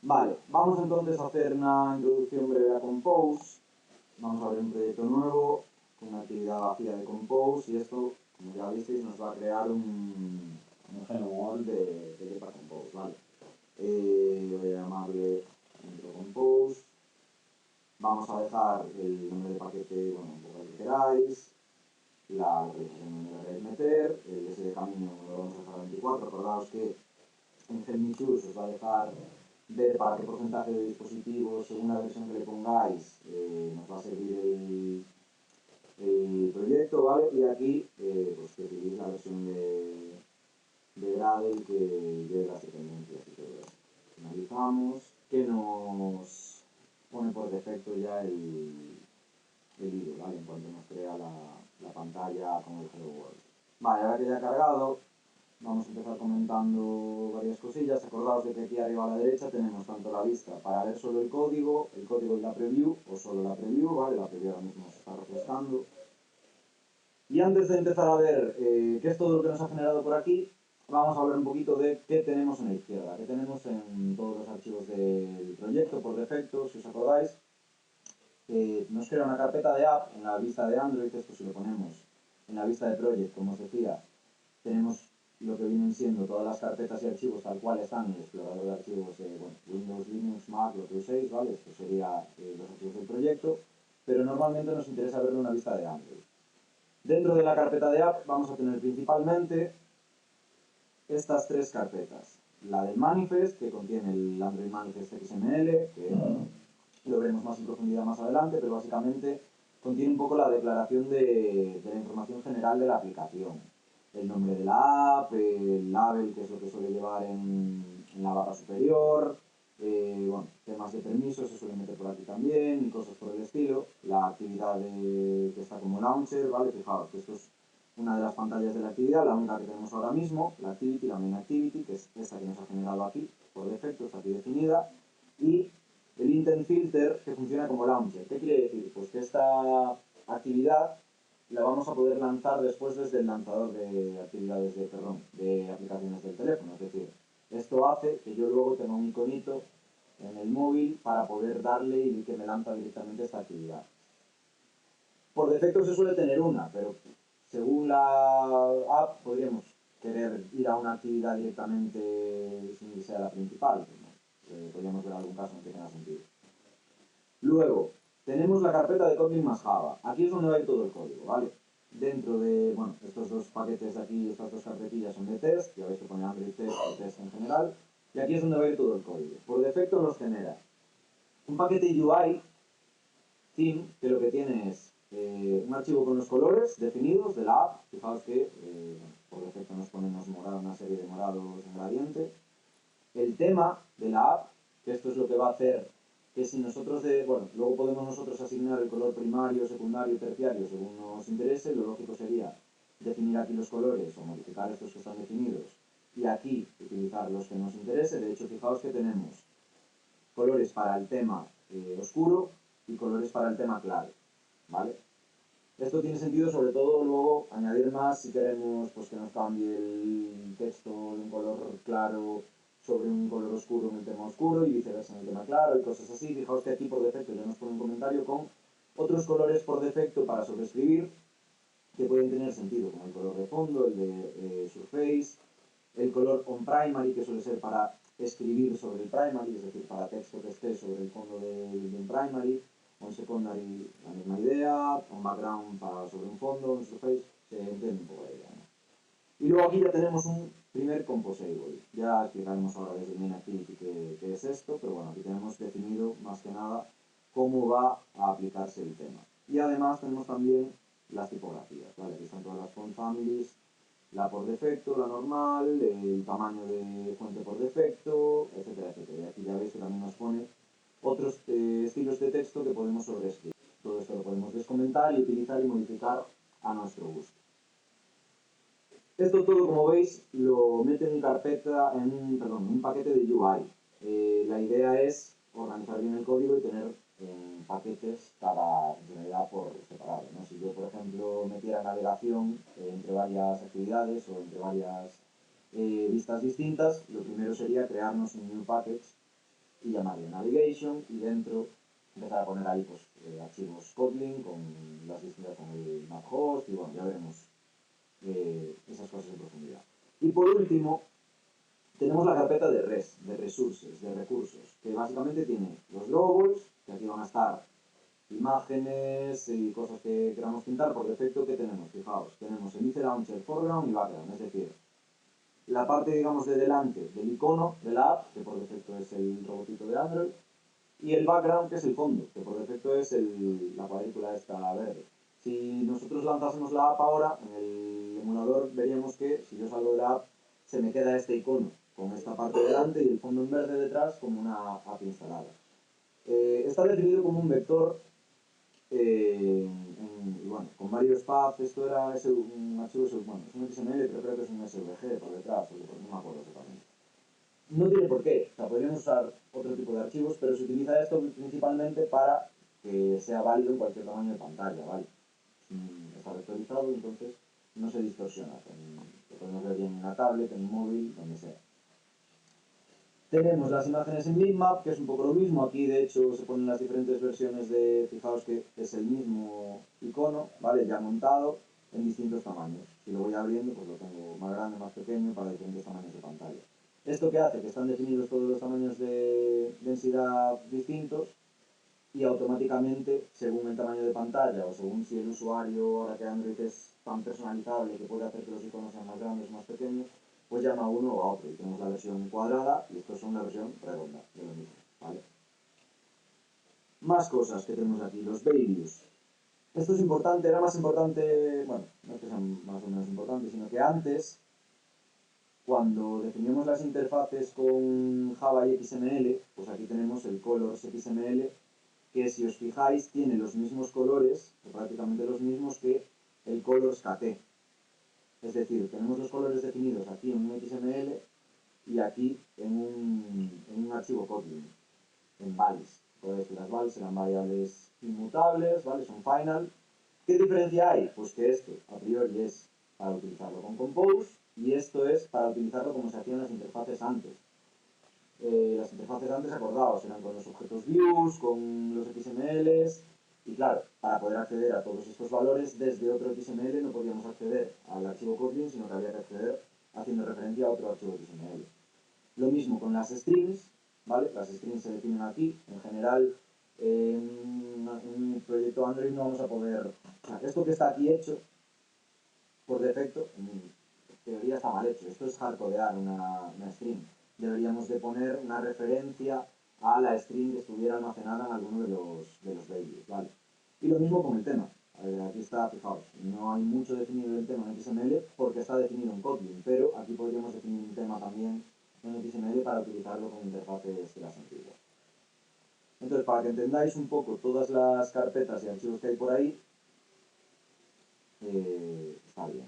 Vale, vamos entonces a hacer una introducción breve a Compose. Vamos a abrir un proyecto nuevo con una actividad vacía de Compose y esto, como ya visteis, nos va a crear un hello world de para Compose, ¿vale? Voy a llamarle intro Compose. Vamos a dejar el nombre de paquete, bueno, un poco el que queráis, la localización donde lo queréis meter, el S de camino lo vamos a dejar a 24. Acordaos que en Helmichus os va a dejar ver para qué porcentaje de dispositivos, según la versión que le pongáis, nos va a servir el proyecto, ¿vale? Y aquí, pues que utilicéis la versión de Gradle que lleve las dependencias y todo eso. Finalizamos, que nos pone por defecto ya el IDE, ¿vale? En cuanto nos crea la pantalla con el Hello World. Vale, ahora que ya ha cargado, vamos a empezar comentando varias cosillas. Acordaos de que aquí arriba a la derecha tenemos tanto la vista para ver solo el código y la preview, o solo la preview, ¿vale? La preview ahora mismo se está refrescando. Y antes de empezar a ver qué es todo lo que nos ha generado por aquí, vamos a hablar un poquito de qué tenemos en la izquierda, qué tenemos en todos los archivos del proyecto por defecto. Si os acordáis, nos crea una carpeta de app en la vista de Android. Esto si lo ponemos en la vista de project, como os decía, tenemos lo que vienen siendo todas las carpetas y archivos tal cual están en el explorador de archivos de Windows, Linux, Mac, lo que uséis, ¿vale? Esto sería los archivos del proyecto, pero normalmente nos interesa verlo en una vista de Android. Dentro de la carpeta de app vamos a tener principalmente estas tres carpetas. La del manifest, que contiene el Android Manifest XML, que lo veremos más en profundidad más adelante, pero básicamente contiene un poco la declaración de la información general de la aplicación. El nombre de la app, el label, que es lo que suele llevar en la barra superior, bueno, temas de permisos se suelen meter por aquí también y cosas por el estilo. La actividad que está como launcher, ¿vale? Fijaos que esto es una de las pantallas de la actividad, la única que tenemos ahora mismo, la activity, la main activity, que es esta que nos ha generado aquí por defecto, está aquí definida, y el intent filter que funciona como launcher. ¿Qué quiere decir? Pues que esta actividad la vamos a poder lanzar después desde el lanzador de actividades de aplicaciones del teléfono. Es decir, esto hace que yo luego tenga un iconito en el móvil para poder darle y que me lanza directamente esta actividad. Por defecto se suele tener una, pero según la app podríamos querer ir a una actividad directamente sin que sea la principal. ¿No? Podríamos ver algún caso en que tenga sentido. Luego, tenemos la carpeta de Kotlin más Java. Aquí es donde va a ir todo el código, ¿vale? Dentro de, bueno, estos dos paquetes de aquí, estas dos carpetillas son de test, ya veis que pone Android test y test en general, y aquí es donde va a ir todo el código. Por defecto nos genera un paquete UI theme, que lo que tiene es un archivo con los colores definidos de la app. Fijaos que por defecto nos ponemos una serie de morados en gradiente. El tema de la app, que esto es lo que va a hacer que si nosotros, luego podemos nosotros asignar el color primario, secundario, terciario según nos interese. Lo lógico sería definir aquí los colores o modificar estos que están definidos y aquí utilizar los que nos interese. De hecho, fijaos que tenemos colores para el tema oscuro y colores para el tema claro, ¿vale? Esto tiene sentido sobre todo luego añadir más si queremos pues, que nos cambie el texto de un color claro sobre un color oscuro en el tema oscuro y viceversa en el tema claro y cosas así. Fijaos que aquí por defecto ya nos pone un comentario con otros colores por defecto para sobreescribir que pueden tener sentido, como el color de fondo, el de surface, el color on primary, que suele ser para escribir sobre el primary, es decir, para texto que esté sobre el fondo del primary. On secondary, la misma idea. On background, para sobre un fondo. On surface, se entiende un poco la idea, ¿no? Y luego aquí ya tenemos un primer composable. Ya explicaremos ahora desde el main activity qué es esto, pero bueno, aquí tenemos definido más que nada cómo va a aplicarse el tema. Y además tenemos también las tipografías, ¿vale? Aquí están todas las font families, la por defecto, la normal, el tamaño de fuente por defecto, etcétera, etcétera. Y aquí ya veis que también nos pone otros estilos de texto que podemos sobreescribir. Todo esto lo podemos descomentar y utilizar y modificar a nuestro gusto. Esto todo, como veis, lo mete en un paquete de UI. La idea es organizar bien el código y tener paquetes cada funcionalidad por separado, ¿no? Si yo, por ejemplo, metiera navegación entre varias actividades o entre varias vistas distintas, lo primero sería crearnos un new package y llamarle navigation, y dentro empezar a poner ahí pues, archivos Kotlin con las distintas con el map host, y bueno, ya veremos esas cosas en profundidad. Y por último, tenemos la carpeta de res, de resources, de recursos, que básicamente tiene los drawballs, que aquí van a estar imágenes y cosas que queramos pintar. Por defecto, ¿qué tenemos? Fijaos, tenemos el IC Launcher, Foreground y Background, es decir, la parte, digamos, de delante del icono de la app, que por defecto es el robotito de Android, y el background, que es el fondo, que por defecto es la cuadrícula esta verde. Si nosotros lanzásemos la app ahora, en el emulador veríamos que, si yo salgo de la app, se me queda este icono con esta parte delante y el fondo en verde detrás como una app instalada. Está definido como un vector bueno, con varios paths. Esto era un archivo, bueno, es un XML, pero creo que es un SVG por detrás, porque no me acuerdo exactamente. No tiene por qué, o sea, podríamos usar otro tipo de archivos, pero se utiliza esto principalmente para que sea válido en cualquier tamaño de pantalla, ¿vale? Está vectorizado, entonces no se distorsiona. Lo podemos ver bien en una tablet, en un móvil, donde sea. Tenemos las imágenes en bitmap, que es un poco lo mismo. Aquí, de hecho, se ponen las diferentes versiones de... Fijaos que es el mismo icono, ¿vale? Ya montado en distintos tamaños. Si lo voy abriendo, pues lo tengo más grande, más pequeño, para diferentes tamaños de pantalla. ¿Esto qué hace? Que están definidos todos los tamaños de densidad distintos y automáticamente, según el tamaño de pantalla o según si el usuario, ahora que Android es tan personalizable que puede hacer que los iconos sean más grandes o más pequeños, pues llama a uno o a otro. Y tenemos la versión cuadrada y estos son la versión redonda de lo mismo, ¿vale? Más cosas que tenemos aquí, los values. Esto es importante, era más importante, bueno, no es que sean más o menos importantes, sino que antes, cuando definimos las interfaces con Java y XML, pues aquí tenemos el colors XML, que si os fijáis tiene los mismos colores, o prácticamente los mismos que el colors KT. Es decir, tenemos los colores definidos aquí en un XML y aquí en un archivo Kotlin, en vals. Podéis que las vals serán variables inmutables, ¿vale? Son final. ¿Qué diferencia hay? Pues que esto a priori es para utilizarlo con Compose y esto es para utilizarlo como se hacían las interfaces antes. Las interfaces antes, acordaos, eran con los objetos views, con los XMLs, y claro, para poder acceder a todos estos valores desde otro XML no podíamos acceder al archivo Kotlin, sino que había que acceder haciendo referencia a otro archivo XML. Lo mismo con las strings, ¿vale? Las strings se definen aquí. En general, en un proyecto Android no vamos a poder... O sea, esto que está aquí hecho, por defecto, en teoría está mal hecho. Esto es hardcodear una string. Deberíamos de poner una referencia a la string que estuviera almacenada en alguno de los values, ¿vale? Y lo mismo con el tema. Aquí está, fijaos, no hay mucho definido el tema en XML porque está definido en Kotlin, pero aquí podríamos definir un tema también en XML para utilizarlo con interfaces de las antiguas. Entonces, para que entendáis un poco todas las carpetas y archivos que hay por ahí, está bien.